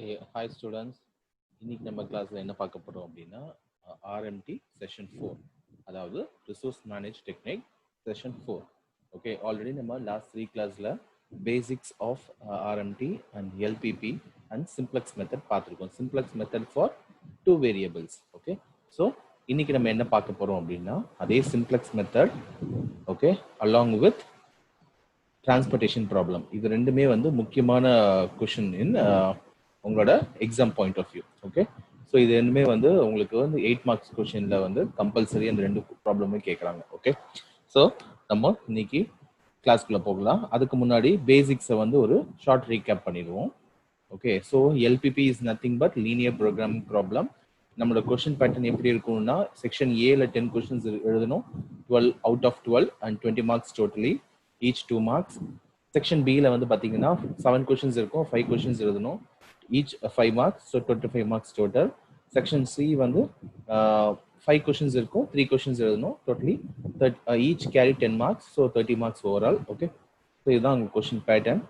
Hi students, இன்னைக்கு நம்ம கிளாஸ்ல என்ன பார்க்க போறோம் அப்படின்னா RMT செஷன் 4, அதாவது resource manage technique session 4. Okay, already நம்ம லாஸ்ட் 3 கிளாஸ்ல basics of RMT and LPP and simplex method பார்த்துருக்கோம். Simplex method for 2 variables. Okay, so இன்னைக்கு நம்ம என்ன பார்க்க போறோம் அப்படின்னா அதே simplex method, okay, along with transportation problem. இது ரெண்டுமே வந்து முக்கியமான கொஷின் இன் உங்களோட exam point of view. Okay, so இது ரெண்டுமே வந்து உங்களுக்கு வந்து 8 மார்க்ஸ் கொஷின்ல வந்து கம்பல்சரி அந்த ரெண்டு ப்ராப்ளமே கேட்குறாங்க. ஓகே, ஸோ நம்ம இன்னைக்கு கிளாஸ்க்குள்ள போகலாம். அதுக்கு முன்னாடி பேசிக்ஸை வந்து ஒரு ஷார்ட் ரீகேப் பண்ணிடுவோம். Okay, so LPP is nothing but linear programming problem. நம்மளோட கொஷின் பேட்டர்ன் எப்படி இருக்கும்னா செக்ஷன் ஏல 10 கொஷின்ஸ் எழுதணும், 12 out of 12 and 20 marks totally, each 2 marks. Section பியில் வந்து பார்த்தீங்கன்னா 7 கொஷின்ஸ் இருக்கும், 5 கொஷின்ஸ் எழுதணும், each 5 marks, so 25 marks total. Section C வந்து 5 கொஷின்ஸ் இருக்கும், 3 கொஷின்ஸ் எழுதணும், totally each carry 10 marks, so 30 marks overall. Okay, so இதுதான் உங்கள் கொஷின் பேட்டர்ன்.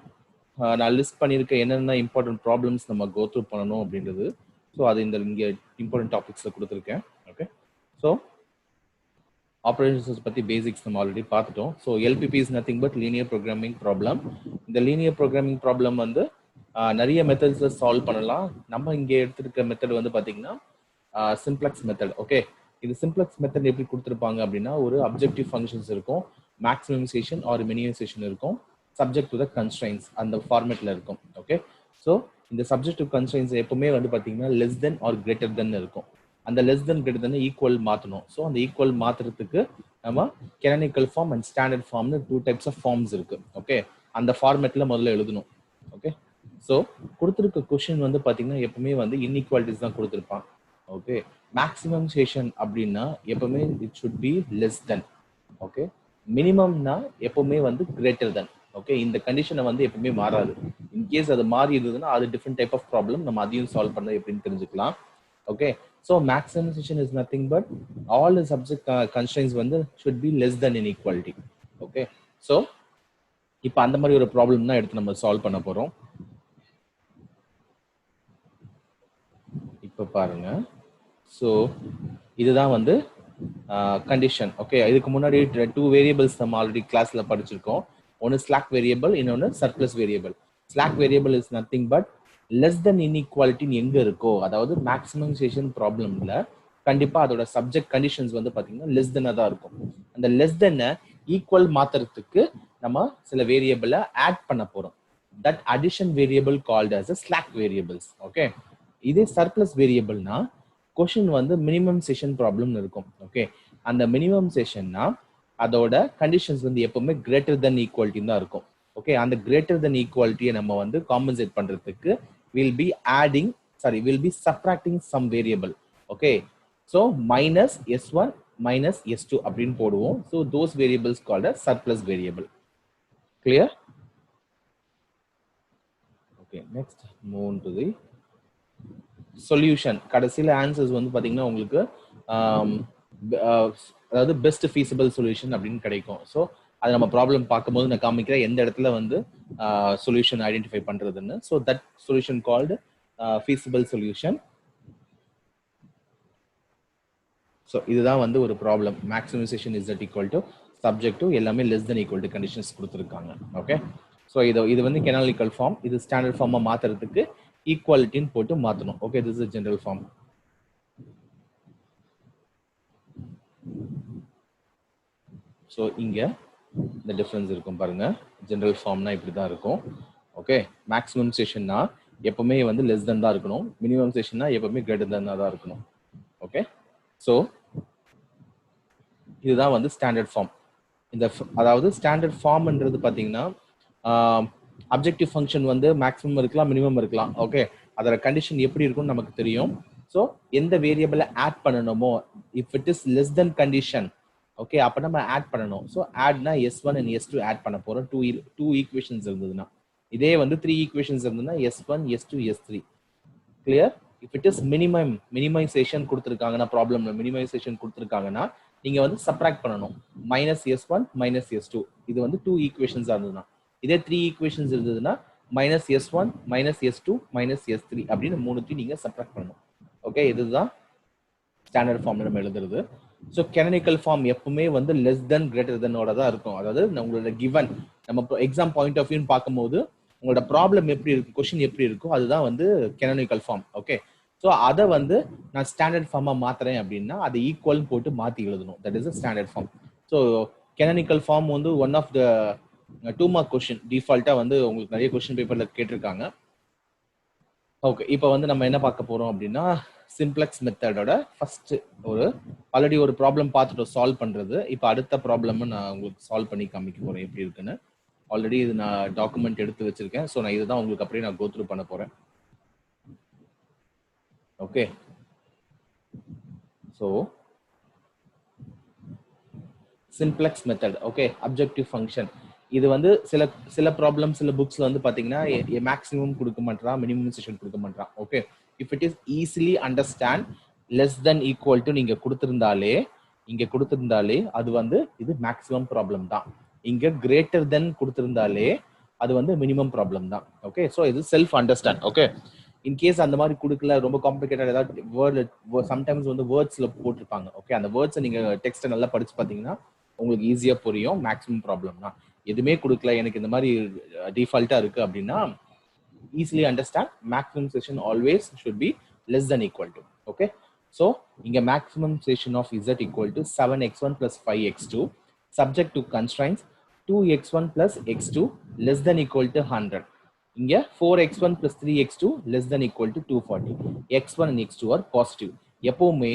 நான் லிஸ்ட் பண்ணியிருக்க என்னென்ன இம்பார்ட்டன்ட் ப்ராப்ளம்ஸ் நம்ம கோ த்ரூ பண்ணணும் அப்படின்றது, ஸோ அது இந்த இங்கே இம்பார்ட்டன்ட் டாபிக்ஸில் கொடுத்துருக்கேன். ஓகே, ஸோ ஆப்ரேஷன்ஸ் பற்றி பேசிக்ஸ் நம்ம ஆல்ரெடி பார்த்துட்டோம். So LPP is nothing but linear programming problem. இந்த லீனியர் ப்ரோக்ராமிங் ப்ராப்ளம் வந்து நிறைய மெத்தட்ஸில் சால்வ் பண்ணலாம். நம்ம இங்கே எடுத்துருக்க மெத்தட் வந்து பார்த்தீங்கன்னா சிம்ப்ளெக்ஸ் மெத்தட். ஓகே, இது சிம்ப்ளெக்ஸ் மெத்தட் எப்படி கொடுத்துருப்பாங்க அப்படின்னா ஒரு அப்ஜெக்டிவ் ஃபங்க்ஷன்ஸ் இருக்கும், மேக்ஸிமைசேஷன் ஆர் மினிமைசேஷன் இருக்கும், சப்ஜெக்ட் டு த கன்ஸ்ட்ரைன்ஸ் அந்த ஃபார்மேட்ல இருக்கும். ஓகே, ஸோ இந்த சப்ஜெக்டிவ் கன்ஸ்ட்ரைன்ஸ் எப்பவுமே வந்து பார்த்தீங்கன்னா less than or greater than இருக்கும். அந்த less than greater than equal மாற்றணும். ஸோ அந்த ஈக்குவல் மாற்றுறதுக்கு நம்ம கெனானிக்கல் ஃபார்ம் அண்ட் ஸ்டாண்டர்ட் ஃபார்ம்னு 2 டைப்ஸ் ஆஃப் ஃபார்ம்ஸ் இருக்கு. ஓகே, அந்த ஃபார்மேட்ல முதல்ல எழுதணும். ஓகே, ஸோ கொடுத்துருக்க கொஷின் வந்து பார்த்தீங்கன்னா எப்பவுமே வந்து இன்இக்வாலிட்டிஸ் தான் கொடுத்துருப்பான். ஓகே, மேக்ஸிமைசேஷன் அப்படின்னா எப்பவுமே it should be less than. Okay, மினிமம்னா எப்பவுமே வந்து கிரேட்டர் தென். ஓகே, இந்த கண்டிஷனை வந்து எப்பவுமே மாறாது. இன்கேஸ் அது மாறி இருந்ததுன்னா அது டிஃப்ரெண்ட் டைப் ஆஃப் ப்ராப்ளம், நம்ம அதையும் சால்வ் பண்ண எப்படின்னு தெரிஞ்சுக்கலாம். Okay, so maximisation is nothing but all the subject constraints வந்து should be less than inequality. Okay, so இப்போ அந்த மாதிரி ஒரு ப்ராப்ளம் தான் எடுத்து நம்ம சால்வ் பண்ண போறோம். இப்போ பாருங்க, ஸோ இதுதான் வந்து கண்டிஷன். ஓகே, இதுக்கு முன்னாடி 2 வேரியபிள்ஸ் நம்ம ஆல்ரெடி கிளாஸ்ல படிச்சிருக்கோம். ஒன்று ஸ்லாக் வேரியபிள், இன்னொன்று surplus variable. Slack variable is nothing but less than இன்இக்வாலிட்டின்னு எங்க இருக்கோ, அதாவது மேக்ஸிமைசேஷன் ப்ராப்ளம்ல கண்டிப்பா அதோட சப்ஜெக்ட் கண்டிஷன்ஸ் வந்து பாத்தீங்கன்னா லெஸ் தென்னா தான் இருக்கும். அந்த லெஸ் தென்னை ஈக்குவல் மாத்துறதுக்கு நம்ம சில வேரியபிளை ஆட் பண்ண போறோம். That addition variable called as slack variables. Okay, இதே சர்ப்ளஸ் வேரியபிள்னா கொஷின் வந்து மினிமம் செஷன் ப்ராப்ளம் இருக்கும். ஓகே, அந்த மினிமம் செஷன்னா அதோட கண்டிஷன்ஸ் வந்து எப்பவுமே கிரேட்டர் தென் ஈக்குவாலிட்டி தான் இருக்கும். ஓகே, அந்த கிரேட்டர் தென் ஈக்குவாலிட்டியை நம்ம வந்து காம்பன்சேட் பண்றதுக்கு will be subtracting some variable. Okay, so minus S1 minus S2 அப்படின்னு போடுவோம். So those variables called as surplus variable. Clear? Okay, next move to the solution. கடைசியில் answers வந்து பார்த்தீங்கன்னா உங்களுக்கு அதாவது பெஸ்ட் ஃபீஸிபிள் சொல்யூஷன் அப்படின்னு கிடைக்கும். ஸோ அது நம்ம ப்ராப்ளம் பார்க்கும்போது நான் காமிக்கிறேன் எந்த இடத்துல வந்து சொல்யூஷன் ஐடென்டிஃபை பண்றதுன்னு. So that solution called feasible solution. So இதுதான் வந்து ஒரு problem. Maximisation is that equal to subject to எல்லாமே less than equal to conditions கொடுத்துருக்காங்க. ஓகே, ஸோ இது வந்து கெனானிக்கல் ஃபார்ம். இது ஸ்டாண்டர்ட் ஃபார்மாக மாற்றுறதுக்கு ஈக்குவாலிட்டின்னு போட்டு மாற்றணும். Okay, this is general form. So இங்கே இந்த டிஃப்ரென்ஸ் இருக்கும் பாருங்க. ஜெனரல் ஃபார்ம்னா இப்படி தான் இருக்கும். ஓகே, மேக்ஸிமைசேஷன்னா எப்பவுமே வந்து லெஸ் தென் தான் இருக்கணும், மினிமைசேஷன்னா எப்பவுமே கிரேட்டர் தென் தான் இருக்கணும். ஓகே, ஸோ இதுதான் வந்து ஸ்டாண்டர்ட் ஃபார்ம். அதாவது ஸ்டாண்டர்ட் ஃபார்ம்ன்றது பார்த்தீங்கன்னா அப்ஜெக்டிவ் ஃபங்க்ஷன் வந்து மேக்ஸிமம் இருக்கலாம், மினிமம் இருக்கலாம். ஓகே, அதோட கண்டிஷன் எப்படி இருக்கும்னு நமக்கு தெரியும். ஸோ எந்த வேரியபிளை ஆட் பண்ணணுமோ, if it is less than condition, okay, அப்போ நம்ம ஆட் பண்ணணும். So ஆட்னா S1 and S2 add பண்ண போறோம். டூ ஈக்குவேஷன்ஸ் இருந்ததுன்னா. இதே வந்து 3 ஈக்குவேஷன்ஸ் இருந்ததுன்னா S1 S2 S3. Clear? If it is minimization கொடுத்துருக்காங்கன்னா, ப்ராப்ளம்ல மினிமைசேஷன் கொடுத்துருக்காங்கன்னா நீங்க வந்து சப்ராக்ட் பண்ணணும். Minus S1 minus S2. இது வந்து 2 ஈக்குவேஷன்ஸ் இருந்ததுன்னா. இதே 3 ஈக்குவேஷன்ஸ் இருந்ததுன்னா minus S1 minus S2 minus S3 அப்படின்னு மூணுத்தையும் நீங்க சப்ட்ராக்ட் பண்ணணும். ஓகே, இதுதான் ஸ்டாண்டர்ட் ஃபார்ம்ல நம்ம எழுதுறது. ஸோ கெனனிக்கல் ஃபார்ம் எப்பவுமே வந்து லெஸ் தென் கிரேட்டர் தென்னோட தான் இருக்கும். அதாவது உங்களோட கிவன் நம்ம எக்ஸாம் பாயிண்ட் ஆஃப் வியூன்னு பார்க்கும்போது உங்களோட ப்ராப்ளம் எப்படி இருக்கும், கொஸ்டின் எப்படி இருக்கும், அதுதான் வந்து கெனனிக்கல் ஃபார்ம். ஓகே, ஸோ அதை வந்து நான் ஸ்டாண்டர்ட் ஃபார்மா மாத்துறேன் அப்படின்னா அதை ஈக்குவல் போட்டு மாத்தி எழுதணும். That is standard form. So canonical form வந்து one of the 2 mark question டிஃபால்ட்டா வந்து உங்களுக்கு நிறைய கொஸ்டின் பேப்பர்ல கேட்டிருக்காங்க. ஓகே, இப்போ வந்து நம்ம என்ன பார்க்க போறோம் அப்படின்னா சிம்ப்ளெக்ஸ் மெத்தடோட ஃபர்ஸ்ட் ஆல்ரெடி ஒரு ப்ராப்ளம் பார்த்துட்டு சால்வ் பண்றது. இப்போ அடுத்த ப்ராப்ளம் நான் உங்களுக்கு சால்வ் பண்ணி காமிக்க போறேன் எப்படி இருக்குன்னு. ஆல்ரெடி இது நான் டாக்குமெண்ட் எடுத்து வச்சிருக்கேன். ஸோ நான் இதுதான் உங்களுக்கு அப்படியே நான் கோத்ரூ பண்ண போறேன். Okay, so simplex method. Okay, objective function. இது வந்து சில ப்ராப்ளம் சில புக்ஸ்ல வந்து பாத்தீங்கன்னா மேக்ஸிமம் கொடுக்க மாட்டான், மினிமைசேஷன் கொடுக்க மாட்டான். Okay, if it is easily understand less than equal to நீங்க கொடுத்திருந்தாலே அது வந்து இது மேக்ஸிமம் ப்ராப்ளம் தான். இங்க கிரேட்டர் தென் கொடுத்திருந்தாலே அது வந்து மினிமம் ப்ராப்ளம் தான். ஓகே, ஸோ இது செல்ஃப் அண்டர்ஸ்டாண்ட். ஓகே, இன்கேஸ் அந்த மாதிரி கொடுக்கல, ரொம்ப காம்ப்ளிகேட்டட் ஏதாவது வேர்டு சம்டைம்ஸ் வந்து வேர்ட்ஸ்ல போட்டிருப்பாங்க. ஓகே, அந்த வேர்ட்ஸை நீங்க டெக்ஸ்ட்டை நல்லா படிச்சு பார்த்தீங்கன்னா உங்களுக்கு ஈஸியா புரியும். மேக்ஸிமம் ப்ராப்ளம் தான். எதுவுமே கொடுக்கல, எனக்கு இந்த மாதிரி டிஃபால்ட்டா இருக்கு அப்படின்னா easily understand maximisation always should be less than equal to. Okay, so இங்க maximisation of Z equal to 7x1 plus 5x2 subject to constraints 2x1 plus x2 less than equal to 100. இங்க 4x1 plus 3x2 less than equal to 240. x1 and x2 are positive. எப்பவுமே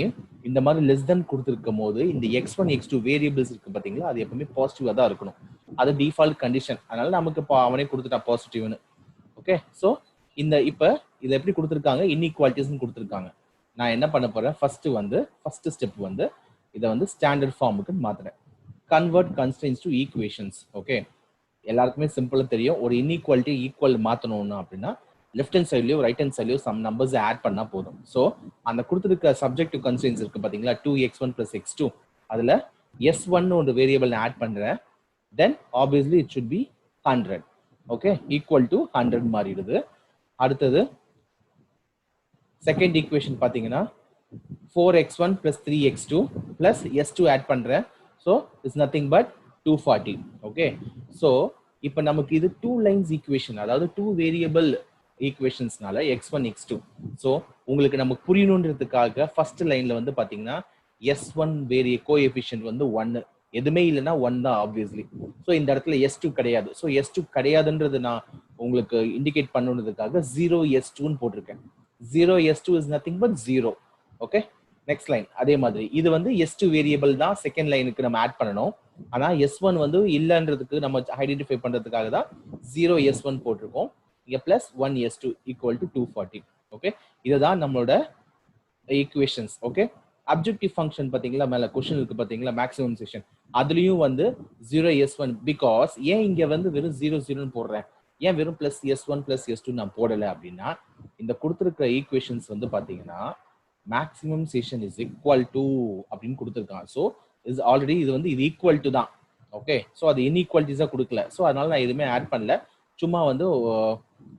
இந்த மாதிரி less than கொடுத்திருக்கும் போது இந்த x1 x2 variables இருக்கு பாத்தீங்களா, அது எப்பவுமே பாசிட்டிவா தான் இருக்கணும். அது டிஃபால்ட் கண்டிஷன். அதனால நமக்கு இப்போ அவனே கொடுத்துட்டா பாசிட்டிவ்னு. ஓகே, ஸோ இப்ப இதை எப்படி கொடுத்துருக்காங்க, இன்இக்வாலிட்டிஸ் கொடுத்துருக்காங்க. நான் என்ன பண்ண போறேன், ஃபர்ஸ்ட் ஸ்டெப் வந்து இதை வந்து ஸ்டாண்டர்ட் ஃபார்முக்கு மாத்துறேன். Convert constraints to equations. Okay, எல்லாருக்குமே சிம்பிளா தெரியும். ஒரு இன்இக்வாலிட்டி ஈக்குவல் மாத்தணும்னா அப்படின்னா லெஃப்ட் ஹேண்ட் சைட்லயோ ரைட் ஹேண்ட் சைட்லயோ சம் நம்பர்ஸ் ஆட் பண்ணா போதும். ஸோ அந்த கொடுத்துருக்க சப்ஜெக்டிவ் கன்ஸ்ட்ரெயின்ஸ் இருக்கு பாத்தீங்களா, 2x1 plus x2, அதுல s1 ஒரு வேரியபிள் ஆட் பண்றேன். தென் obviously it should B 100. Okay, equal to 100 மாறிடுது. அடுத்தது செகண்ட் ஈக்குவேஷன் பாத்தீங்கன்னா 4x1 plus 3x2 plus s2 add பண்றேன். So it's nothing but 240. Okay, so இப்போ நமக்கு இது 2 லைன்ஸ் ஈக்குவேஷன், அதாவது 2 வேரியபிள் ஈக்குவேஷன்ஸ்னால x1 x2. ஸோ உங்களுக்கு நமக்கு புரியணுன்றதுக்காக ஃபர்ஸ்ட் லைன்ல வந்து பாத்தீங்கன்னா s1 கோஎஃபிஷியன்ட் வந்து 1, எதுவுமே இல்லைன்னா 1 தான் ஆப்வியஸ்லி. ஸோ இந்த இடத்துல s2 கிடையாது. ஸோ s2 கிடையாதுன்றது நான் உங்களுக்கு இண்டிகேட் பண்ணுறதுக்காக 0s2ன்னு போட்டிருக்கேன். 0s2 is nothing but 0. Okay, next line அதே மாதிரி இது வந்து s2 வேரியபிள் தான் செகண்ட் லைனுக்கு நம்ம ஆட் பண்ணணும். ஆனா s1 வந்து இல்லன்றதுக்கு நம்ம ஐடென்டிஃபை பண்றதுக்காக தான் 0s1 போட்டிருக்கோம். இங்க plus 1s2 equal to 240. Okay, இதுதான் நம்மளோட ஈக்குவேஷன்ஸ். ஓகே, அப்ஜெக்டிவ் ஃபங்க்ஷன் பாத்தீங்களா, மேல கொஸ்டின் இருக்கு பாத்தீங்களா மேக்ஸிமைசேஷன், அதுலயும் வந்து 0s1. பிகாஸ் ஏன் இங்க வந்து வெறும் 0 போடுறேன், ஏன் வெறும் பிளஸ் s1 பிளஸ் s2 நான் போடல அப்படின்னா இந்த கொடுத்திருக்கிற ஈக்குவேஷன்ஸ் வந்து பாத்தீங்கன்னா மேக்ஸிமைசேஷன் இஸ் ஈக்குவல் டு அப்படின்னு கொடுத்துருக்கான். ஸோ இஸ் ஆல்ரெடி இது வந்து இது ஈக்குவல் டு தான். ஓகே, ஸோ அது இன்இக்வாலிட்டிஸா கொடுக்கல. ஸோ அதனால நான் எதுவுமே ஆட் பண்ணல. சும்மா வந்து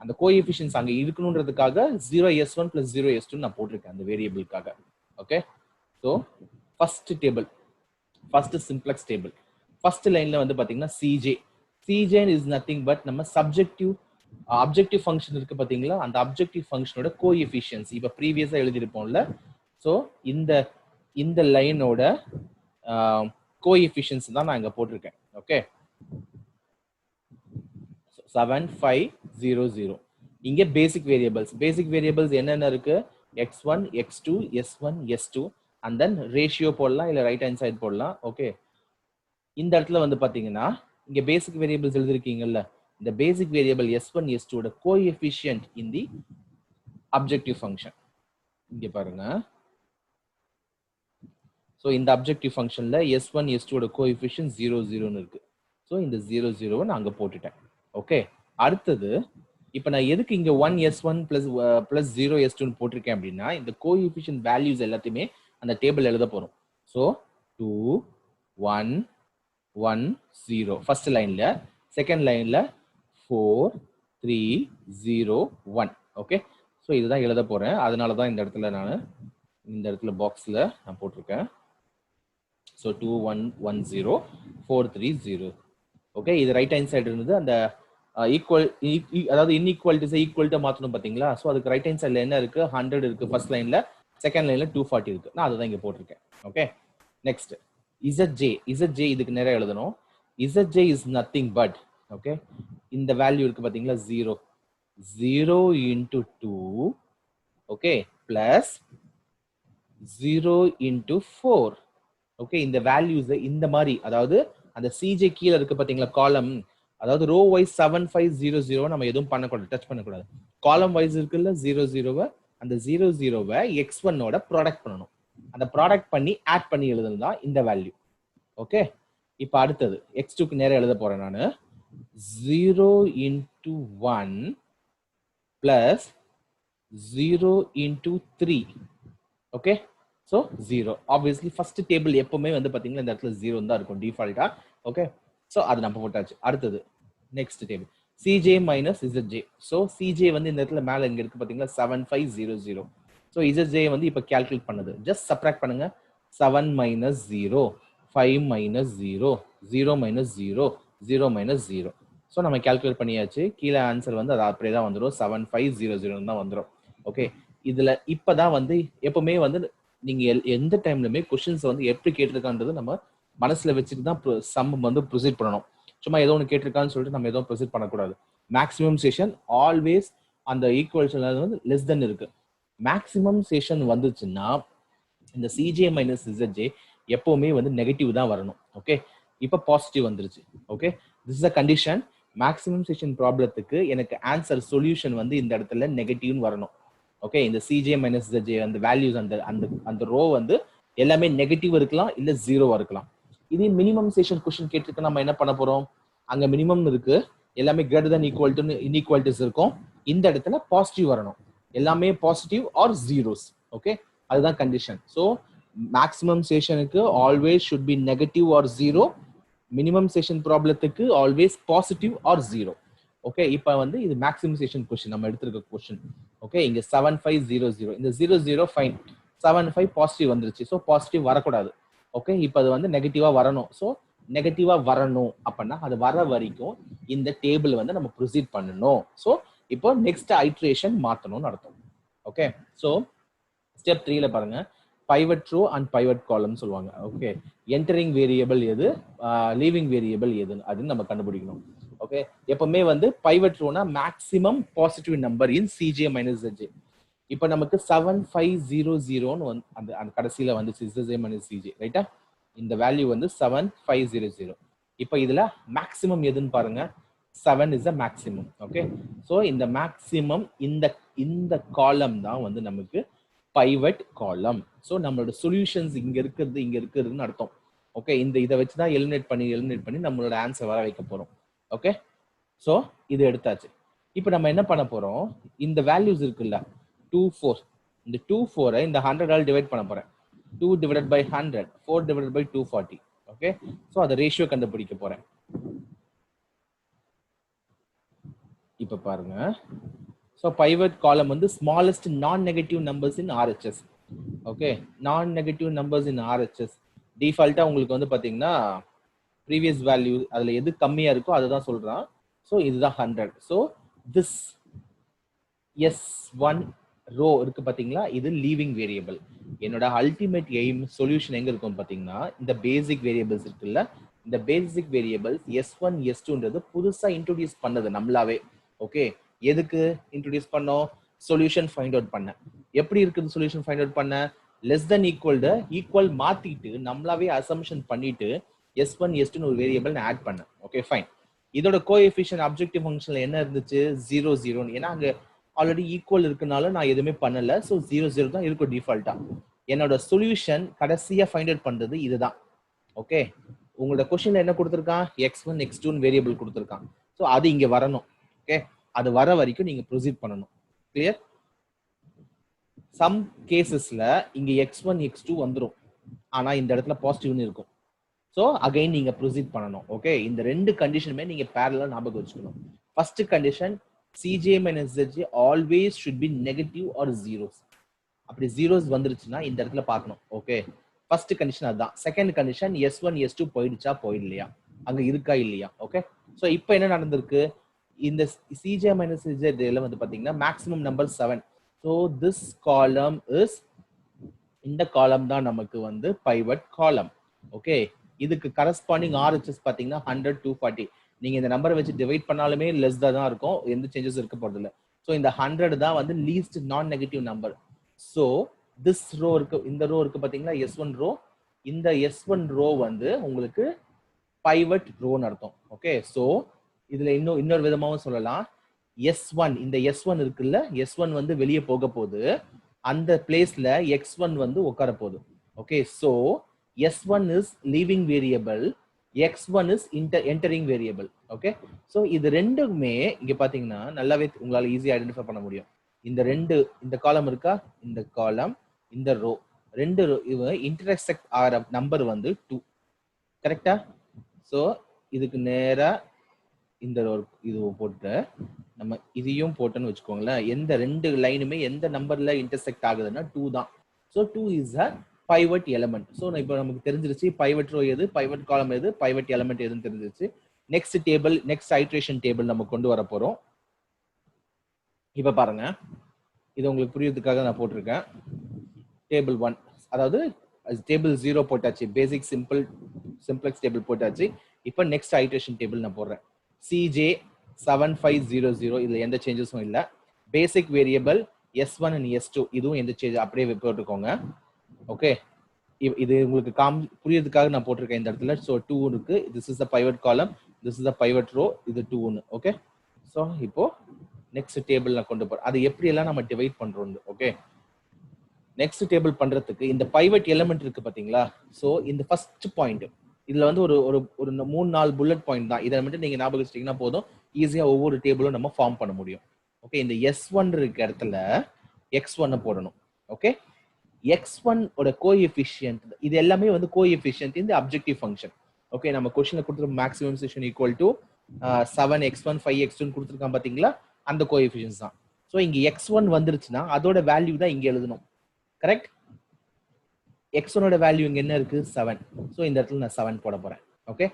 அந்த கோஎஃபிஷியன்ஸ் அங்க இருக்கணுன்றதுக்காக 0s1 plus 0s2 நான் போட்டிருக்கேன் அந்த வேரியபிளுக்காக. Okay, so first table, first simplex table, first லைன்ல வந்து பாத்தீங்கன்னா cj இஸ் நத்திங் பட் நம்ம அப்ஜெக்டிவ் ஃபங்க்ஷன் இருக்கு பாத்தீங்களா, அந்த அப்ஜெக்டிவ் ஃபங்க்ஷனோட கோஎஃபிஷியன்ஸ் இப்ப ப்ரீவியஸா எழுதிருப்போம்ல. ஸோ இந்த லைனோட கோஎஃபிஷியன்ஸ் தான் நான் இங்க போட்டிருக்கேன். ஓகே, 7500. இங்க பேசிக் வேரியபிள்ஸ் என்னென்ன இருக்கு, x1 x2 s1 s2 and then ratio போடலாம், இல்ல ரைட் ஹேண்ட் சைடு போடலாம். ஓகே, இந்த இடத்துல வந்து பாத்தீங்கன்னா இங்க பேசிக் வேரியபிள்ஸ் எழுதிருக்கீங்கல்ல, இந்த பேசிக் வேரியபிள் s1 s2 ஓட கோஎஃபிஷியன்ட் இன் தி அப்ஜெக்டிவ் ஃபங்க்ஷன் இங்க பாருங்க. ஸோ இந்த அப்ஜெக்டிவ் ஃபங்க்ஷன்ல s1 s2 ஓட கோஎஃபிஷியன்ட் 0 இருக்கு. ஸோ இந்த 0 நான் அங்க போட்டுட்டேன். ஓகே, அடுத்தது இப்போ நான் எதுக்கு இங்க 1s1 பிளஸ் 0s2 போட்டிருக்கேன் அப்படின்னா இந்த கோஎஃபிஷியன்ட் வேல்யூஸ் எல்லாத்தையுமே அந்த டேபிள் எழுத போறோம். ஸோ 2 1 1 0 ஃபர்ஸ்ட் லைன்ல, செகண்ட் லைன்ல 4 3 0 1. ஓகே, ஸோ இதுதான் எழுத போறேன். அதனால தான் இந்த இடத்துல பாக்ஸ்ல நான் போட்டிருக்கேன். ஸோ 2 1 1 0 4 3 0. ஓகே, இது ரைட் ஹேண்ட் சைடு இருந்தது. அந்த ஈக்குவல் அதாவது இன்இக்வாலிட்டிஸ் ஈக்குவல்ட்டா மாத்தணும் பாத்தீங்களா? ஸோ அதுக்கு ரைட் ஹேண்ட் சைடுல என்ன இருக்கு? 100 இருக்கு ஃபர்ஸ்ட் லைன்ல, செகண்ட் லைன்ல 240 இருக்கு. நான் அதுதான் இங்க போட்டிருக்கேன். ஓகே, நெக்ஸ்ட் ZJ இதுக்கு நேரா எழுதணும். ZJ is nothing but, okay, இந்த வேல்யூ இருக்கு பாத்தீங்களா? 0 into 2, okay, plus 0 into 4. Okay, இந்த வேல்யூஸ் இந்த மாதிரி, அதாவது அந்த CJ கீழ இருக்கு பாத்தீங்களா காலம், அதாவது ரோ வைஸ் 7500 நம்ம எதுவும் பண்ணக்கூடாது, டச் பண்ணக்கூடாது. காலம் வைஸ் இருக்குல்ல 00, அந்த 00 x1 ஓட ப்ராடக்ட் பண்ணணும். அந்த ப்ராடக்ட் பண்ணி ஆட் பண்ணி எழுதுறது தான் இந்த வேல்யூ. ஓகே, இப்போ அடுத்தது x2 க்கு நேரா எழுத போறேன் நானு. 0 into 1 plus 0 into 3. Okay, so 0. obviously first table எப்பவுமே வந்து பாத்தீங்கன்னா இந்த இடத்துல 0 தான் இருக்கும் டிஃபால்ட்டா. ஓகே, so அது நம்ம போட்டாச்சு. அடுத்தது next table CJ minus ZJ. so CJ வந்து இந்த இடத்துல மேல இங்க இருக்கு பாத்தீங்களா 7500. so ZJ வந்து இப்ப கால்குலேட் பண்ணது ஜஸ்ட் சப்ட்ராக்ட் பண்ணுங்க. 7 minus 0, 5 minus 0, 0 minus 0, 0 minus 0. so நம்ம கால்குலேட் பண்ணியாச்சு. கீழே ஆன்சர் வந்து அது அப்படியே தான் வந்துடும், 7500 தான் வந்துடும். ஓகே, இதுல இப்பதான் வந்து எப்பவுமே வந்து நீங்க எந்த டைம்லயுமே கொஸ்டின்ஸ் வந்து எப்படி கேட்டிருக்கான்றது நம்ம மனசுல வச்சுட்டு தான் சம் வந்து ப்ரொசீட் பண்ணணும். சும்மா ஏதோ ஒன்று கேட்டிருக்கான்னு சொல்லிட்டு நம்ம எதுவும் ப்ரொசீட் பண்ணக்கூடாது. மேக்ஸிமம் சேஷன் ஆல்வேஸ் அந்த ஈக்குவல்ஷன் வந்து லெஸ் தென் இருக்கு. மேக்ஸிமம் சேஷன் வந்துச்சுன்னா இந்த CJ மைனஸ் ZJ எப்பவுமே வந்து நெகட்டிவ் தான் வரணும். ஓகே, இப்போ பாசிட்டிவ் வந்துருச்சு. Okay, this is a condition. Maximisation ப்ராப்ளத்துக்கு எனக்கு ஆன்சர் சொல்யூஷன் வந்து இந்த இடத்துல நெகட்டிவ்னு வரணும். ஓகே, இந்த CJ மைனஸ் ZJ அந்த வேல்யூஸ் அந்த ரோ வந்து எல்லாமே நெகட்டிவ் இருக்கலாம், இல்ல 0 இருக்கலாம். இது மினிமம் சேஷன் கொஸ்டின் கேட்டிருக்க நம்ம என்ன பண்ண போறோம்? அங்க மினிமம் இருக்கு, எல்லாமே greater than equal to inequalities இருக்கும். இந்த இடத்துல பாசிட்டிவ் வரணும், எல்லாமே பாசிட்டிவ் ஆர் ஜீரோஸ். ஓகே, அதுதான் கண்டிஷன். ஸோ மேக்ஸிமம் சேஷனுக்கு always should be negative or 0. Minimisation ப்ராப்ளத்துக்கு ஆல்வேஸ் பாசிட்டிவ் ஆர் 0. ஓகே, இப்போ வந்து இது மேக்ஸிமைசேஷன் கொஸ்டின் நம்ம எடுத்திருக்க கொஸ்டின். ஓகே, இங்க 7500, இந்த 00 ஃபைன், 75 பாசிட்டிவ் வந்துருச்சு. ஸோ பாசிட்டிவ் வரக்கூடாது. ஓகே, இப்போ அது வந்து நெகட்டிவா வரணும். ஸோ நெகட்டிவா வரணும் அப்படின்னா அது வர வரைக்கும் இந்த டேபிள் வந்து நம்ம ப்ரொசீட் பண்ணணும். ஸோ இப்போ நெக்ஸ்ட் ஐட்ரேஷன் மாற்றணும்னு அர்த்தம். ஓகே, ஸோ ஸ்டெப் 3ல பாருங்க, pivot row and pivot column சொல்லுவாங்க. ஓகே, என்டரிங் வேரியபிள் எது, லீவிங் வேரியபிள் எது அதுன்னு நம்ம கண்டுபிடிக்கணும். ஓகே, எப்பவுமே வந்து பைவட் ரோனா maximum positive number in CJ minus ZJ. இப்போ நமக்கு 7500 அந்த கடைசியில வந்து ZJ மைனஸ் CJ, ரைட்டா? இந்த வேல்யூ வந்து 7500. இப்போ இதுல மேக்ஸிமம் எதுன்னு பாருங்க, 7 is a maximum. Okay, so இந்த மேக்ஸிமம் இந்த காலம் தான் வந்து நமக்கு பைவட் காலம். ஸோ நம்மளோட சொல்யூஷன்ஸ் இங்க இருக்குதுன்னு அர்த்தம். ஓகே, இதை வச்சு தான் எலிமினேட் பண்ணி நம்மளோட ஆன்சர் வர வைக்க போறோம். ஓகே, ஸோ இது எடுத்தாச்சு. இப்போ நம்ம என்ன பண்ண போறோம், இந்த வேல்யூஸ் இருக்குல்ல 2 4, இந்த 2 4 இந்த 100 ஆல் டிவைட் பண்ண போறேன். 2 divided by 100, 4 divided by 240. Okay, so அதை ரேஷியோ கண்டுபிடிக்க போறேன். இப்போ பாருங்க, ஸோ பைவட் காலம் வந்து ஸ்மாலஸ்ட் நான் நெகட்டிவ் நம்பர்ஸ் இன் RHS. ஓகே, நான் நெகட்டிவ் நம்பர்ஸ் இன் RHS டிஃபால்ட்டா உங்களுக்கு வந்து பாத்தீங்கன்னா ப்ரீவியஸ் வேல்யூ அதுல எது கம்மியா இருக்கோ அதுதான் சொல்றான். ஸோ இதுதான் 100. ஸோ திஸ் S1 ரோ இருக்கு பாத்தீங்களா, இது லீவிங் வேரியபிள். என்னோட அல்டிமேட் எய்ம் சொல்யூஷன் எங்க இருக்கும் பாத்தீங்கன்னா இந்த பேசிக் வேரியபிள்ஸ் இருக்குல்ல, இந்த பேசிக் வேரியபிள்ஸ் S1 S2ன்றது புதுசா இன்ட்ரோடியூஸ் பண்ணது நம்மளாவே. ஓகே, எதுக்கு இன்ட்ரோடியூஸ் பண்ணோம்? சொல்யூஷன் ஃபைண்ட் அவுட் பண்ண. எப்படி இருக்குது சொல்யூஷன் ஃபைண்ட் அவுட் பண்ண? லெஸ் தென் ஈக்குவல் மாத்திட்டு நம்மளாவே அசம்ஷன் பண்ணிட்டு S1 S2 ஒரு வேரியபிள் நான் ஆட் பண்ணேன். ஓகே ஃபைன், இதோட கோஎஃபிஷியன்ட் அப்ஜெக்டிவ் ஃபங்க்ஷன்ல என்ன இருந்துச்சு? 0 0. ஏன்னா அங்க ஆல்ரெடி ஈக்குவல் இருக்குனால நான் எதுவுமே பண்ணல. ஸோ 0 0 தான் இருக்கும் டிஃபால்ட்டா. என்னோட சொல்யூஷன் கடைசியா ஃபைண்ட் அவுட் பண்றது இதுதான். ஓகே, உங்களோட கொஸ்டின்ல என்ன கொடுத்துருக்கான்? X1 X2 வேரியபிள் கொடுத்துருக்கான். ஸோ அது இங்க வரணும். ஓகே, அது வர வரைக்கும் நீங்க ப்ரொசீட் பண்ணணும். கிளியர்? சம் கேசஸ்ல இங்க X1 X2 வந்துடும், ஆனா இந்த இடத்துல பாசிட்டிவ்னு இருக்கும். ஸோ அகைன் நீங்க ப்ரொசீட் பண்ணணும். ஓகே, இந்த ரெண்டு கண்டிஷனுமே நீங்க பேரலா ஞாபகம் வச்சுக்கணும். First condition Cj minus Zj always should be negative or zeros. அப்படி zeros வந்துருச்சுன்னா இந்த இடத்துல பார்க்கணும். ஓகே, ஃபர்ஸ்ட் கண்டிஷன் அதுதான். செகண்ட் கண்டிஷன் S1 S2 போயிடுச்சா போயிடலையா, அங்க இருக்கா இல்லையா. ஓகே, ஸோ இப்போ என்ன நடந்திருக்கு, இந்த Cj minus Zj வந்து பாத்தீங்கன்னா மேக்ஸிமம் நம்பர் 7. ஸோ திஸ் காலம் இஸ், இந்த காலம் தான் நமக்கு வந்து பைவட் காலம். ஓகே, இதுக்கு கரஸ்பாண்டிங் RHS பாத்தீங்கன்னா 100 240. நீங்க இந்த நம்பரை வச்சு டிவைட் பண்ணாலுமே லெஸ் தான் இருக்கும், எந்த சேஞ்சஸ் இருக்க போறது இல்லை. ஸோ இந்த 100 தான் வந்து லீஸ்ட் நான் negative number. So this row இருக்கு, இந்த ரோ இருக்கு பாத்தீங்களா S1 ரோ, இந்த S1 ரோ வந்து உங்களுக்கு பைவட் ரோன்னு அர்த்தம். ஓகே, ஸோ இதுல இன்னொரு விதமாகவும் சொல்லலாம், S1, இந்த S1 இருக்குல்ல, S1 வந்து வெளியே போக போகுது, அந்த பிளேஸ்ல X1 வந்து உட்கார போகுது. Okay, so S1 is leaving variable, X1 is entering variable. Okay, so இது ரெண்டுமே இங்க பாத்தீங்கன்னா நல்லாவே உங்களால ஈஸியா ஐடென்டிஃபை பண்ண முடியும். இந்த காலம் இருக்கா, இந்த காலம், இந்த ரோ, ரெண்டு ரோ இவங்க இன்டர்செக்ட் ஆகிற நம்பர் வந்து 2. கரெக்டா? ஸோ இதுக்கு நேரா இந்த இது போட்டு நம்ம இதையும் போட்டோன்னு வச்சுக்கோங்களேன், எந்த ரெண்டு லைனுமே எந்த நம்பர்ல இன்டர்செக்ட் ஆகுதுன்னா 2 தான். So 2 is a pivot element. So இப்போ நமக்கு தெரிஞ்சிருச்சு பைவட் ரோ எது, பைவட் காலம் எது, பைவட் எலமெண்ட் எதுன்னு தெரிஞ்சிருச்சு. Next table, next iteration table நம்ம கொண்டு வர போறோம். இப்ப பாருங்க, இது உங்களுக்கு புரியறதுக்காக நான் போட்டிருக்கேன். டேபிள் 1, அதாவது டேபிள் 0 போட்டாச்சு, பேசிக் சிம்பிளெக்ஸ் டேபிள் போட்டாச்சு. இப்போ நெக்ஸ்ட் ஐட்ரேஷன் டேபிள் நான் போடுறேன். CJ 7500, இதுல எந்த சேஞ்சஸும் இல்லை. பேசிக் வேரியபிள் S1 and S2, இதுவும் எந்த சேஞ்ச் அப்படியே போட்டுக்கோங்க. ஓகே, இது உங்களுக்கு புரியறதுக்காக நான் போட்டிருக்கேன் இந்த இடத்துல. ஸோ 2 இருக்கு, this is the pivot column, this is the pivot row, இது 2. ஓகே, ஸோ இப்போ நெக்ஸ்ட் டேபிள் நான் கொண்டு போறேன், அது எப்படி எல்லாம் நம்ம டிவைட் பண்றோம். ஓகே, நெக்ஸ்ட் டேபிள் பண்றதுக்கு இந்த பைவட் எலிமெண்ட் இருக்கு பாத்தீங்களா. ஸோ இந்த ஃபர்ஸ்ட் பாயிண்ட், இதுல வந்து ஒரு 3-4 புல்லட் பாயிண்ட் தான், இதை மட்டும் நீங்க ஞாபகம் வச்சிட்டீங்கன்னா போதும், ஈஸியா ஒவ்வொரு டேபிளும் நம்ம ஃபார்ம் பண்ண முடியும். ஓகே, இந்த S1 இருக்க இடத்துல X1 போடணும். ஓகே, X1 ஓட கோஎஃபிஷியன்ட், இது எல்லாமே வந்து கோஎஃபிஷியன்ட் இந்த அப்ஜெக்டிவ் ஃபங்க்ஷன். ஓகே, நம்ம क्वेश्चनல கொடுத்திருக்க maximisation equal to 7x1 5x2 கொடுத்திருக்கான் பாத்தீங்களா, அந்த கோஎஃபிஷியன்ட்ஸ் தான். ஸோ இங்க X1 வந்துருச்சுன்னா அதோட வேல்யூ தான் இங்க எழுதணும். கரெக்ட்? X1 ஓட வேல்யூ இங்க என்ன இருக்கு, 7. ஸோ இந்த இடத்துல நான் 7 போட போறேன். ஓகே,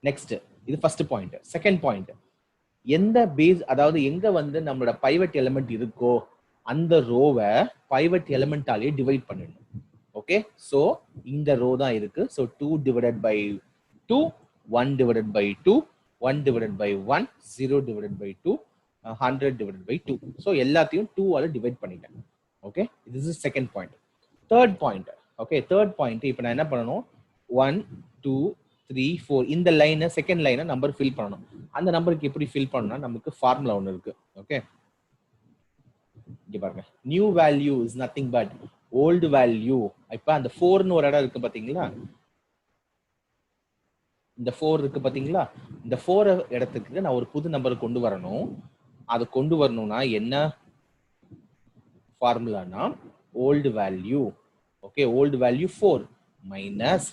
நெக்ஸ்ட், இது ஃபர்ஸ்ட் பாயிண்ட். செகண்ட் பாயிண்ட், எந்த பேஸ், அதாவது எங்க வந்து நம்மளோட பைவட் எலிமெண்ட் இருக்கோ அந்த ரோவை பைவட் எலிமெண்டாலே டிவைட் பண்ணிடணும். ஓகே, ஸோ இந்த ரோ தான் இருக்கு. So 2 divided by 2, 1 divided by 2, 1 divided by 1, 0 divided by 2, 100 divided by 2. So எல்லாத்தையும் 2 ஆல டிவைட் பண்ணிட்டேன். Okay, this is second point. Third point. Okay, third point, இப்போ நான் என்ன பண்ணணும், 1 2 3 4 இந்த லைனை, செகண்ட் லைனை நம்பர் ஃபில் பண்ணணும். அந்த நம்பருக்கு எப்படி ஃபில் பண்ணணும்னா நமக்கு ஃபார்முலா ஒன்று இருக்கு. ஓகே, இங்க பாருங்க, new value is nothing but old value. இப்ப அந்த 4ன்னு ஒரு இடம் இருக்கு பாத்தீங்களா, இந்த 4 இருக்கு பாத்தீங்களா, இந்த 4 இடத்துக்கு நான் ஒரு புது நம்பர் கொண்டு வரணும். அது கொண்டு வரணும்னா என்ன ஃபார்முலானா old value. Okay, old value 4 minus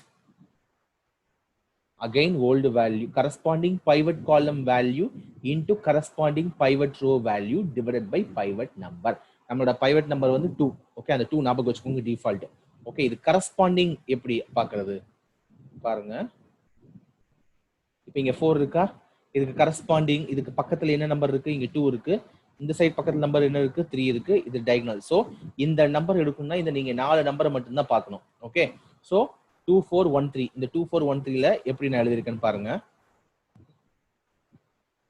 again old value corresponding pivot column value into corresponding pivot row value divided by pivot number. நம்மளோட pivot number வந்து 2. ஓகே, அந்த 2 ஞாபகம் வச்சுக்கோங்க, டிஃபால்ட். ஓகே, இது கரஸ்பாண்டிங் எப்படி பார்க்கிறது பாருங்க. இப்போ இங்க 4 இருக்கா, இதுக்கு கரஸ்பாண்டிங், இதுக்கு பக்கத்துல என்ன நம்பர் இருக்கு, இங்க 2 இருக்கு, இந்த சைடு பக்கத்துல நம்பர் என்ன இருக்கு, 3 இருக்கு, இது டயகனல். சோ இந்த நம்பர் எடுக்கணும்னா இந்த நீங்க 4 நம்பரை மட்டும் தான் பார்க்கணும். ஓகே, சோ 2413, இந்த 2413ல எப்படி நான் எழுதிருக்கேன்னு பாருங்க.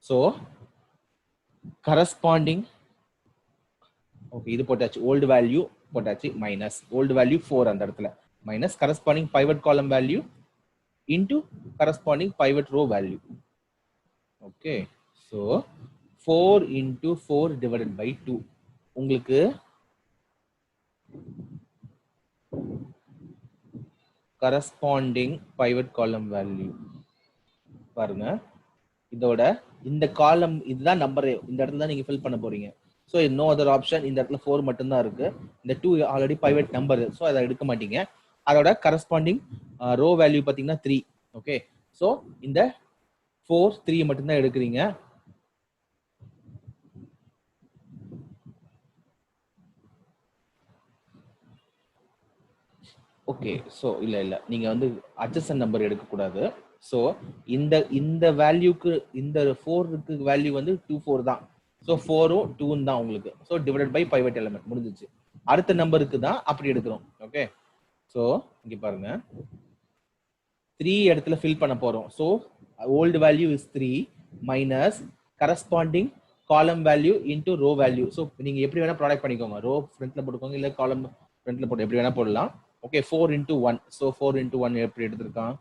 சோ கரஸ்பாண்டிங், ஓகே, இது போட்டாச்சு, ஓல்டு வேல்யூ போட்டாச்சு, மைனஸ் ஓல்டு வேல்யூ 4 அந்த இடத்துல, minus corresponding pivot column value into corresponding pivot row value. Okay, so 4 into 4 divided by 2 உங்களுக்கு கரஸ்பாண்டிங் பைவட் காலம் வேல்யூ பாருங்க. இதோட இந்த காலம் இதுதான் நம்பர், இந்த இடத்துல தான் நீங்க ஃபில் பண்ண போறீங்க. ஸோ நோ அதர் ஆப்ஷன், இந்த இடத்துல 4 மட்டும் தான் இருக்கு, இந்த 2 ஆல்ரெடி பைவட் நம்பர், ஸோ அதை எடுக்க மாட்டீங்க. அதோட கரஸ்பாண்டிங் ரோ வேல்யூ பார்த்தீங்கன்னா 3. ஓகே, ஸோ இந்த 4 3 மட்டும் தான் எடுக்கிறீங்க. ஓகே ஸோ இல்லை நீங்கள் வந்து அட்ஜஸ்டன் நம்பர் எடுக்கக்கூடாது. ஸோ இந்த வேல்யூக்கு இந்த 4க்கு வேல்யூ வந்து 2 4 தான். ஸோ 4ம் 2 தான் உங்களுக்கு. So divided by pivot element முடிஞ்சிச்சு. அடுத்த நம்பருக்கு தான் அப்படி எடுக்கிறோம். ஓகே ஸோ இங்கே பாருங்க 3 இடத்துல ஃபில் பண்ண போகிறோம். So old value is 3 minus corresponding column value into row value. So நீங்கள் எப்படி வேணால் ப்ராடக்ட் பண்ணிக்கோங்க. ரோ ஃப்ரண்ட்ல போட்டுக்கோங்க, இல்லை காலம் ஃப்ரண்ட்ல போட்டு எப்படி வேணால் போடலாம். Okay 4 into 1. ஸோ 4 into 1 எப்படி எடுத்திருக்கான்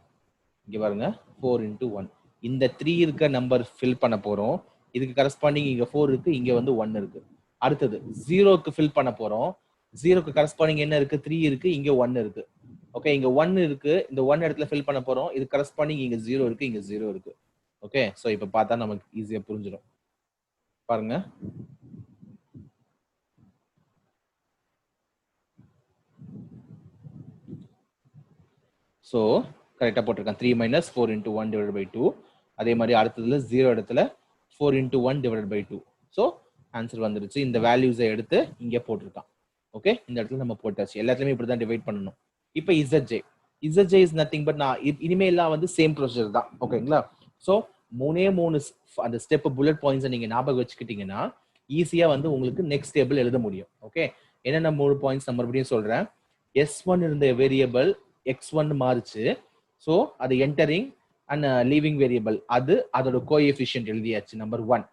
இங்கே பாருங்க 4 into 1. இந்த 3 இருக்க நம்பர் ஃபில் பண்ண போகிறோம். இதுக்கு கரஸ்பாண்டிங் இங்கே 4 இருக்கு, இங்கே வந்து 1 இருக்கு. அடுத்தது 0க்கு ஃபில் பண்ண போகிறோம். 0க்கு கரஸ்பாண்டிங் என்ன இருக்கு 3 இருக்கு, இங்கே 1 இருக்கு. ஓகே இங்கே 1 இருக்கு, இந்த 1 இடத்துல ஃபில் பண்ண போகிறோம். இது கரஸ்பாண்டிங் இங்கே 0 இருக்கு, இங்கே 0 இருக்கு. ஓகே ஸோ இப்போ பார்த்தா நமக்கு ஈஸியாக புரிஞ்சிடும். பாருங்க ஸோ கரெக்டாக போட்டிருக்கேன். 3 minus 4 into 1 divided by 2. அதே மாதிரி அடுத்ததுல 0 இடத்துல 4 into 1 divided by 2. So answer வந்துருச்சு. இந்த வேல்யூஸை எடுத்து இங்கே போட்டிருக்கான். ஓகே இந்த இடத்துல நம்ம போட்டாச்சு. எல்லாத்துலேயுமே இப்படி தான் டிவைட் பண்ணணும். இப்போ இசட்ஜே இஸ் நத்திங் பட் நான் இனிமேலாம் வந்து சேம் ப்ரொசீஜர் தான். ஓகேங்களா ஸோ 3 அந்த ஸ்டெப் புல்லட் பாயிண்ட்ஸை நீங்கள் ஞாபகம் வச்சுக்கிட்டீங்கன்னா ஈஸியாக வந்து உங்களுக்கு நெக்ஸ்ட் டேபிள் எழுத முடியும். ஓகே என்னென்ன 3 பாயிண்ட்ஸ் நம்ம மறுபடியும் சொல்கிறேன். S1 இருந்த வேரியபிள் x1 மாறுச்சு. ஸோ அது என்டரிங் அண்ட் லீவிங் வேரியபிள், அது அதோட கோஎஃபிஷியன்ட் எழுதியாச்சு நம்பர் 1.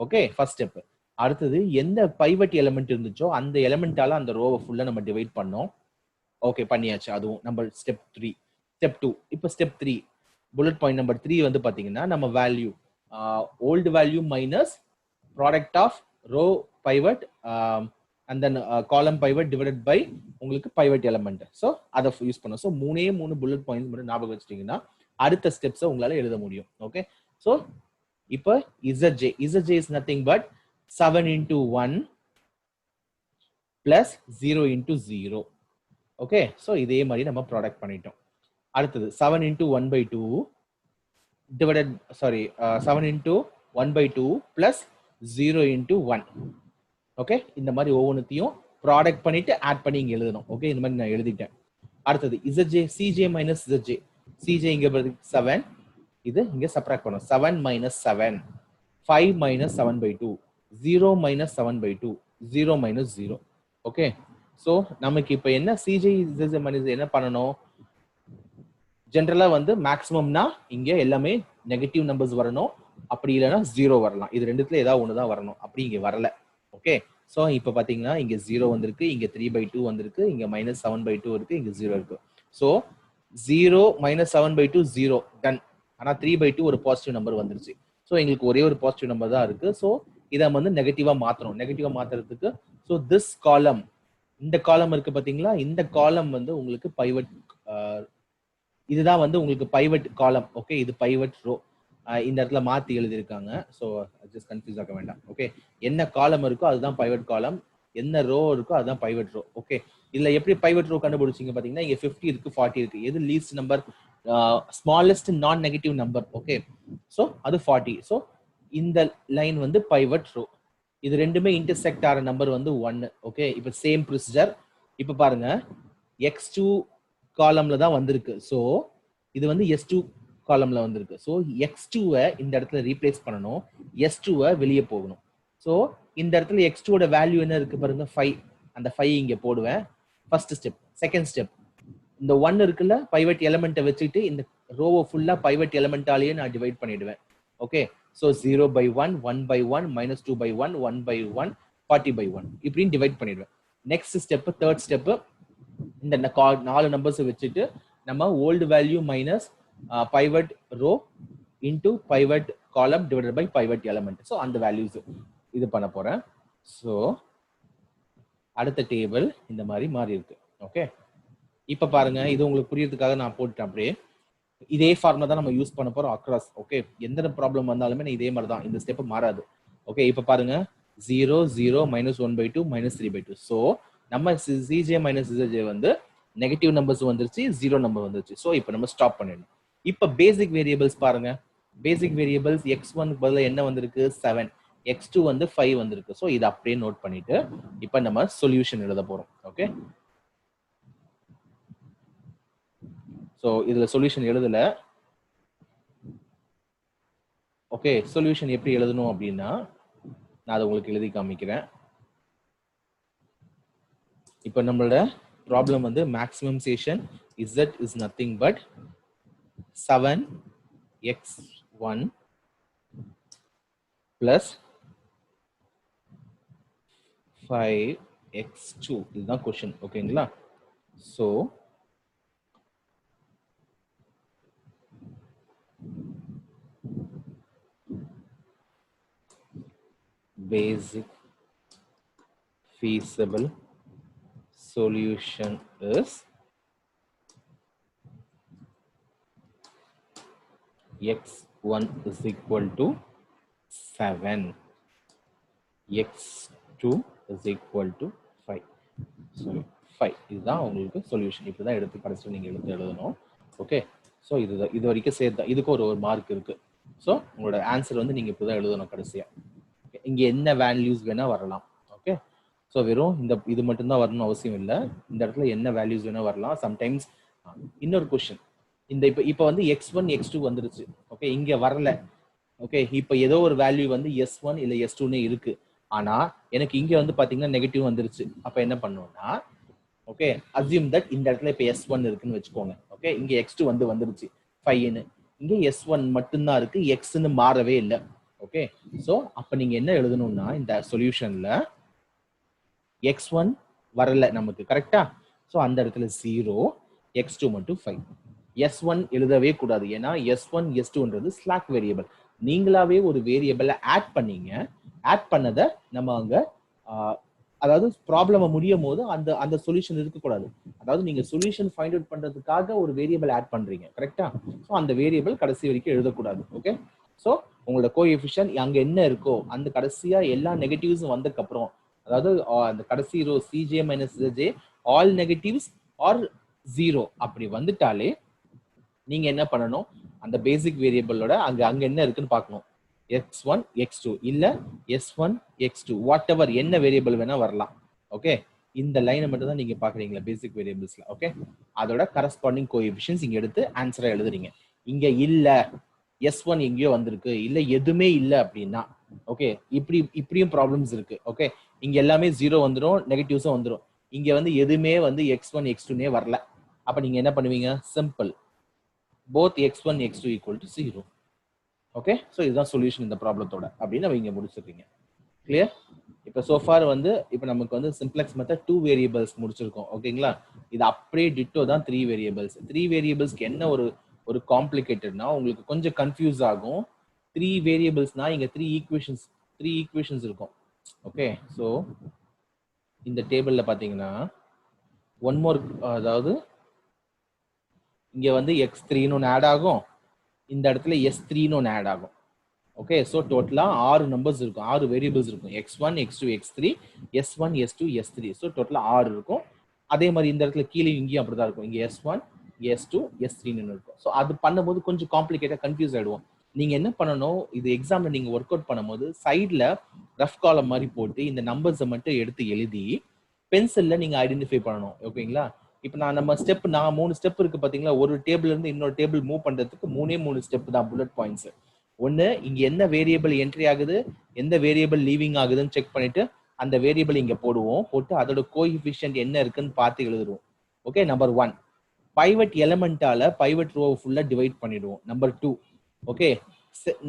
Okay first step. அடுத்தது எந்த பைவட் எலிமெண்ட் இருந்துச்சோ அந்த எலிமெண்டால அந்த ரோவை ஃபுல்லாக நம்ம டிவைட் பண்ணோம். ஓகே பண்ணியாச்சு. அதுவும் நம்ம ஸ்டெப் 3. ஸ்டெப் 2. இப்போ ஸ்டெப் 3 புல்லட் பாயிண்ட் நம்பர் 3 வந்து பார்த்தீங்கன்னா நம்ம value old value minus product of row pivot and then column pivot divided by உங்களுக்கு pivot element. ஸோ அதை யூஸ் பண்ணும். ஸோ 3 புல்லட் பாயிண்ட்ஸ் மட்டும் ஞாபகம் வச்சுட்டீங்கன்னா அடுத்த ஸ்டெப்ஸை உங்களால் எழுத முடியும். ஓகே ஸோ இப்போ ZJ is nothing but 7 into 1 plus 0 into 0. Okay so இதே மாதிரி நம்ம ப்ராடக்ட் பண்ணிட்டோம். அடுத்தது 7 into 1 by 2 divided 7 into 1 by 2 plus 0 into 1. Okay இந்த மாதிரி ஒவ்வொன்றுத்தையும் ப்ராடக்ட் பண்ணிட்டு ஆட் பண்ணி இங்க எழுதணும். ஓகே இந்த மாதிரி நான் எழுதிட்டேன். அடுத்தது ZJ CJ minus ZJ. CJ இங்க 7, இது இங்க சப்ராக்ட் பண்ணும். 7 minus 7, 5 minus 7 by 2, 0 minus 7 by 2, 0 minus 0. Okay so நமக்கு இப்போ என்ன சிஜே இசட்ஜே மைனஸ் என்ன பண்ணணும், ஜென்ரலா வந்து மேக்ஸிமம்னா இங்க எல்லாமே நெகட்டிவ் நம்பர்ஸ் வரணும், அப்படி இல்லைன்னா 0 வரலாம். இது ரெண்டுத்துல ஏதாவது ஒன்று தான் வரணும், அப்படி இங்க வரல. ஓகே ஸோ இப்போ பார்த்தீங்கன்னா இங்க 0 வந்திருக்கு, இங்க 3/2 வந்திருக்கு, இங்க -7/2 இருக்கு, இங்க 0 இருக்கு. So 0 - 7/2 0 done. ஆனா 3/2 ஒரு பாசிட்டிவ் நம்பர் வந்துருச்சு. ஸோ எங்களுக்கு ஒரே ஒரு பாசிட்டிவ் நம்பர் தான் இருக்கு. ஸோ இதை வந்து நெகட்டிவா மாத்தணும். நெகட்டிவா மாத்துறதுக்கு ஸோ திஸ் காலம், இந்த காலம் இருக்கு பாத்தீங்களா, இந்த காலம் வந்து உங்களுக்கு பைவட், இதுதான் வந்து உங்களுக்கு பைவட் காலம். ஓகே இது பைவட் ரோ. இந்த இடத்துல மாத்தி எழுதியிருக்காங்க. ஸோ ஜஸ்ட் கன்ஃபியூஸ் ஆக வேண்டாம். ஓகே என்ன காலம் இருக்கோ அதுதான் பைவட் காலம், என்ன ரோ இருக்கோ அதுதான் பைவட் ரோ. ஓகே இதுல எப்படி பைவட் ரோ கண்டுபிடிச்சிங்க பாத்தீங்கன்னா இங்க 50 இருக்கு, 40 இருக்கு. எது லீஸ்ட் நம்பர், ஸ்மாலஸ்ட் நான் நெகட்டிவ் நம்பர். ஓகே ஸோ அது 40. ஸோ இந்த லைன் வந்து பைவட் ரோ. இது ரெண்டுமே இன்டர்செக்ட் ஆகிற நம்பர் வந்து 1. ஓகே இப்போ சேம் ப்ரொசீஜர். இப்போ பாருங்க x2 காலம்ல தான் வந்திருக்கு. ஸோ இது வந்து S2 காலம்ல வந்திருக்கு. ஸோ x2-வை இந்த இடத்துல ரீப்ளேஸ் பண்ணணும், S2-வை வெளியே போகணும். ஸோ இந்த இடத்துல x2-ஓட வேல்யூ என்ன இருக்கு பாருங்க 5. அந்த 5 இங்க போடுவேன். First step. செகண்ட் ஸ்டெப், இந்த 1 இருக்குல்ல பைவட் எலிமெண்ட்டை வச்சுட்டு இந்த ரோவை ஃபுல்லா பைவட் எலிமெண்டாலேயே நான் டிவைட் பண்ணிடுவேன். ஓகே ஸோ 0/1, 1/1, -2/1, 1/1, 40/1 இப்படின்னு டிவைட் பண்ணிடுவேன். நெக்ஸ்ட் ஸ்டெப், தேர்ட் ஸ்டெப், இந்த 4 நம்பர்ஸ் வச்சுட்டு நம்ம old value minus pivot row into pivot column divided by pivot element. So அந்த வேல்யூஸ் இது பண்ண போறேன். ஸோ அடுத்த டேபிள் இந்த மாதிரி மாறி இருக்கு. ஓகே இப்போ பாருங்க, இது உங்களுக்கு புரியறதுக்காக நான் போட்டுட்டேன். அப்படியே இதே ஃபார்முலா தான் நம்ம யூஸ் பண்ண போறோம் அக்ராஸ். ஓகே எந்த ப்ராப்ளம் வந்தாலுமே இதே மாதிரி தான், இந்த ஸ்டெப் மாறாது. ஓகே இப்போ பாருங்க 0 0 -1/2 -3/2. ஸோ நம்ம சிஜே மைனஸ் இசட்ஜே வந்து நெகட்டிவ் நம்பர்ஸ் வந்துருச்சு, 0 நம்பர் வந்துருச்சு. ஸோ இப்போ நம்ம ஸ்டாப் பண்ணிடணும். இப்போ பேசிக் வேரியபிள்ஸ் பாருங்க. பேசிக் வேரியபிள்ஸ் x1 பதிலாக என்ன வந்திருக்கு 7, x2 வந்து 5 வந்திருக்கு. ஸோ இதை அப்படியே நோட் பண்ணிட்டு இப்போ நம்ம சொல்யூஷன் எழுத போறோம். ஓகே ஸோ இதுல சொல்யூஷன் எழுதல. ஓகே, சொல்யூஷன் எப்படி எழுதணும் அப்படின்னா நான் அதை உங்களுக்கு எழுதி காமிக்கிறேன். இப்போ நம்மளோட ப்ராப்ளம் வந்து மேக்ஸிமம்சேஷன் z is nothing but 7x1 plus 5x2 இதுதான் क्वेश्चन. ஓகேங்களா? So basic feasible solution is x1 is equal to 7, x2 is equal to 5. Sorry, 5 இதுதான் உங்களுக்கு சொல்யூஷன். இப்படிதான் எடுத்து கடைசியில் நீங்க எடுத்து எழுதணும். ஓகே, ஸோ இது வரைக்கும் சேர்த்தா இதுக்கு ஒரு மார்க் இருக்கு. ஸோ உங்களோட ஆன்சர் வந்து நீங்க இப்படிதான் எழுதணும் கடைசியா. இங்க என்ன வேல்யூஸ் வேணா வரலாம். ஓகே, ஸோ வெறும் இது மட்டும்தான் வரணும் அவசியம் இல்லை. இந்த இடத்துல என்ன வேல்யூஸ் வேணா வரலாம். சம்டைம்ஸ் இன்னொரு கொஸ்டின், இந்த இப்போ வந்து x1 x2 வந்துருச்சு. ஓகே, இங்க வரல. ஓகே, இப்போ ஏதோ ஒரு வேல்யூ வந்து s1 இல்ல s2னே இருக்கு. ஆனா எனக்கு இங்க வந்து பாத்தீங்கன்னா நெகட்டிவ் வந்துருச்சு. அப்ப என்ன பண்ணுவோம்னா, ஓகே, அசியூம் தட் இந்த இடத்துல இப்போ s1 இருக்குன்னு வச்சுக்கோங்க. ஓகே, இங்க x2 வந்துருச்சு 5ன்னு. இங்க s1 மட்டும்தான் இருக்கு, xன்னு மாறவே இல்லை. ஓகே, ஸோ அப்ப நீங்க என்ன எழுதணும்னா இந்த சொல்யூஷன்ல x1 வரல நமக்கு, கரெக்டா? ஸோ அந்த இடத்துல 0, x2 மட்டும் 5. s1 எழுதவே கூடாது. ஏன்னா s1 s2ன்றது ஸ்லாக் வேரியபிள். நீங்களாவே ஒரு வேரியபிளை ஆட் பண்ணீங்க. ஆட் பண்ணதை நம்ம அங்க அதாவது ப்ராப்ளம் முடியும் போது அந்த சொல்யூஷன் இருக்கக்கூடாது. அதாவது நீங்க சொல்யூஷன் ஃபைண்ட் அவுட் பண்றதுக்காக ஒரு வேரியபிள் ஆட் பண்றீங்க, கரெக்டா? ஸோ அந்த வேரியபிள் கடைசி வரைக்கும் எழுதக்கூடாது. ஓகே, ஸோ உங்களோட கோஎஃபிஷியன்ட் அங்க என்ன இருக்கோ அந்த கடைசியா எல்லா நெகட்டிவ்ஸும் வந்ததுக்கு அப்புறம், அதாவது அந்த கடைசி row cj minus zj all negatives are 0 அப்படி வந்துட்டாலே நீங்க என்ன பண்ணணும், அந்த பேசிக் வேரியபிளோட அங்க என்ன இருக்குன்னு பார்க்கணும். x1 x2 இல்ல s1 x2 வாட் எவர் என்ன வேரியபிள் வேணா வரலாம். ஓகே, இந்த லைனை மட்டும் தான் நீங்க பாக்குறீங்களா பேசிக் வேரியபிள்ஸ்ல. ஓகே, அதோட கரஸ்பாண்டிங் கோஎஃபிஷியன்ட்ஸ் இங்க எடுத்து ஆன்சரா எழுதுறீங்க. இங்க இல்ல s1 எங்கேயோ வந்திருக்கு, இல்ல எதுவுமே இல்ல அப்படின்னா, ஓகே, இப்படியும் ப்ராப்ளம்ஸ் இருக்கு. ஓகே, இங்க எல்லாமே 0 வந்துடும், நெகட்டிவ்ஸும் வந்துடும். இங்க வந்து எதுவுமே வந்து x1 x2னே வரல. அப்ப நீங்க என்ன பண்ணுவீங்க, simple, both x1 x2 equal to 0. Okay, so இதுதான் சொல்யூஷன் இந்த ப்ராப்ளத்தோட அப்படின்னு நம்ம இங்க முடிச்சிருக்கீங்க. கிளியர்? இப்போ சோஃபார் வந்து இப்போ நமக்கு வந்து சிம்ப்ளெக்ஸ் மெத்தட் 2 வேரியபிள்ஸ் முடிச்சிருக்கோம். ஓகேங்களா? இது அப்படியே டிட்டோ தான் 3 வேரியபிள்ஸ். 3 வேரியபிள்ஸ்க்கு என்ன ஒரு காம்ப்ளிகேட்டட்னா உங்களுக்கு கொஞ்சம் கன்ஃபியூஸ் ஆகும். 3 வேரியபிள்ஸ்னா இங்க 3 ஈக்குவேஷன்ஸ் இருக்கும். ஓகே, ஸோ இந்த டேபிள்ல பாத்தீங்கன்னா ஒன் மோர், அதாவது இங்க வந்து x3ன்னு ஒன்று ஆட் ஆகும், இந்த இடத்துல s3ன்னு ஒன்று ஆட் ஆகும். ஓகே, ஸோ டோட்டலா 6 நம்பர்ஸ் இருக்கும், 6 வேரியபிள்ஸ் இருக்கும். x1 x2 x3 s1 s2 s3. So டோட்டலா 6 இருக்கும். அதே மாதிரி இந்த இடத்துல கீழே இங்கேயும் அப்படிதான் இருக்கும். இங்க s1 s2 s3ன்னு இருக்கும். ஸோ அது பண்ணும்போது கொஞ்சம் காம்ப்ளிகேட்டா கன்ஃபியூஸ் ஆயிடுவோம். நீங்க என்ன பண்ணணும், இது எக்ஸாம்ல நீங்க ஒர்க் அவுட் பண்ணும்போது சைட்ல ரஃப் காலம் மாதிரி போட்டு இந்த நம்பர்ஸை மட்டும் எடுத்து எழுதி பென்சில்ல நீங்க ஐடென்டிஃபை பண்ணணும். ஓகேங்களா? இப்போ நான் 3 ஸ்டெப் இருக்கு பாத்தீங்களா, ஒரு டேபிள் இருந்து இன்னொரு டேபிள் மூவ் பண்றதுக்கு 3 ஸ்டெப் தான் புல்லட் பாயிண்ட்ஸ். ஒன்னு, இங்க என்ன வேரியபிள் என்ட்ரி ஆகுது, எந்த வேரியபிள் லீவிங் ஆகுதுன்னு செக் பண்ணிட்டு அந்த வேரியபிள் இங்க போடுவோம். போட்டு அதோட கோஎஃபிஷியன்ட் என்ன இருக்குன்னு பார்த்து எழுதுவோம். ஓகே, நம்பர் 1 பைவட் எலிமெண்டால பைவட் ரோ ஃபுல்லா டிவைட் பண்ணிடுவோம். நம்பர் 2, ஓகே,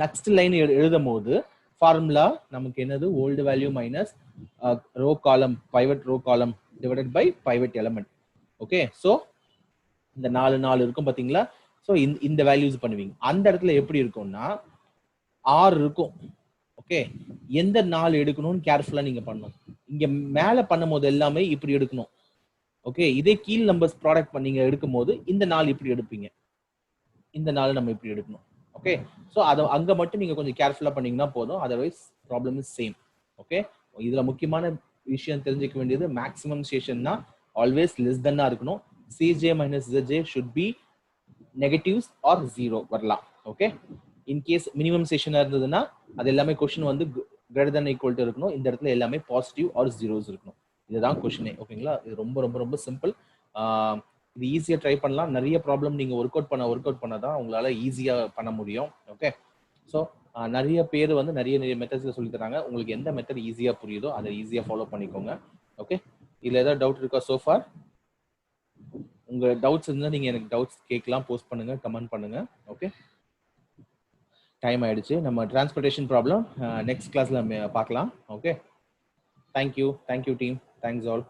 நெக்ஸ்ட் லைன் எழுதும் போது ஃபார்முலா நமக்கு என்னது, old value minus row column, pivot row column divided by pivot element. Okay, so இந்த 4 இருக்கும் பாத்தீங்களா. ஸோ இந்த வேல்யூஸ் பண்ணுவீங்க. அந்த இடத்துல எப்படி இருக்கும்னா 6 இருக்கும். ஓகே, எந்த 4 எடுக்கணும்னு கேர்ஃபுல்லா நீங்க பண்ணணும். இங்க மேல பண்ணும் போது எல்லாமே இப்படி எடுக்கணும். ஓகே, இதே கீழ் நம்பர்ஸ் ப்ராடக்ட் பண்ணீங்க எடுக்கும் போது இந்த 4 இப்படி எடுப்பீங்க, இந்த 4 நம்ம இப்படி எடுக்கணும். ஓகே, ஸோ அதை அங்க மட்டும் நீங்க கொஞ்சம் கேர்ஃபுல்லா பண்ணீங்கன்னா போதும். Otherwise problem is same. Okay, இதுல முக்கியமான விஷயம் தெரிஞ்சுக்க வேண்டியது, மேக்ஸிமம்சேஷன்னா ஆல்வேஸ் லெஸ் தென்னா இருக்கணும். cj minus zj should be negatives are 0 வரலாம். ஓகே, இன்கேஸ் மினிமம்சேஷனா இருந்ததுன்னா அது எல்லாமே கொஸ்டின் வந்து கிரேட்டர் தென் ஈக்குவல் டு இருக்கணும். இந்த இடத்துல எல்லாமே பாசிட்டிவ் ஆர் ஜீரோஸ் இருக்கணும். இதுதான் கொஸ்டினே. ஓகேங்களா? இது ரொம்ப ரொம்ப ரொம்ப சிம்பிள். இது ஈஸியாக ட்ரை பண்ணலாம். நிறைய ப்ராப்ளம் நீங்கள் ஒர்க் அவுட் பண்ண தான் உங்களால் ஈஸியாக பண்ண முடியும். ஓகே, ஸோ நிறைய பேர் வந்து நிறைய மெத்தட்ஸில் சொல்லி தராங்க. உங்களுக்கு எந்த மெத்தட் ஈஸியாக புரியுதோ அதை ஈஸியாக ஃபாலோ பண்ணிக்கோங்க. ஓகே, இதில் ஏதாவது டவுட் இருக்கா சோஃபார்? உங்கள் டவுட்ஸ் இருந்தால் நீங்கள் எனக்கு டவுட்ஸ் கேட்கலாம், போஸ்ட் பண்ணுங்கள், கமெண்ட் பண்ணுங்கள். ஓகே, டைம் ஆயிடுச்சு. நம்ம டிரான்ஸ்போர்ட்டேஷன் ப்ராப்ளம் நெக்ஸ்ட் கிளாஸில் பார்க்கலாம். Okay, thank you team, thanks all.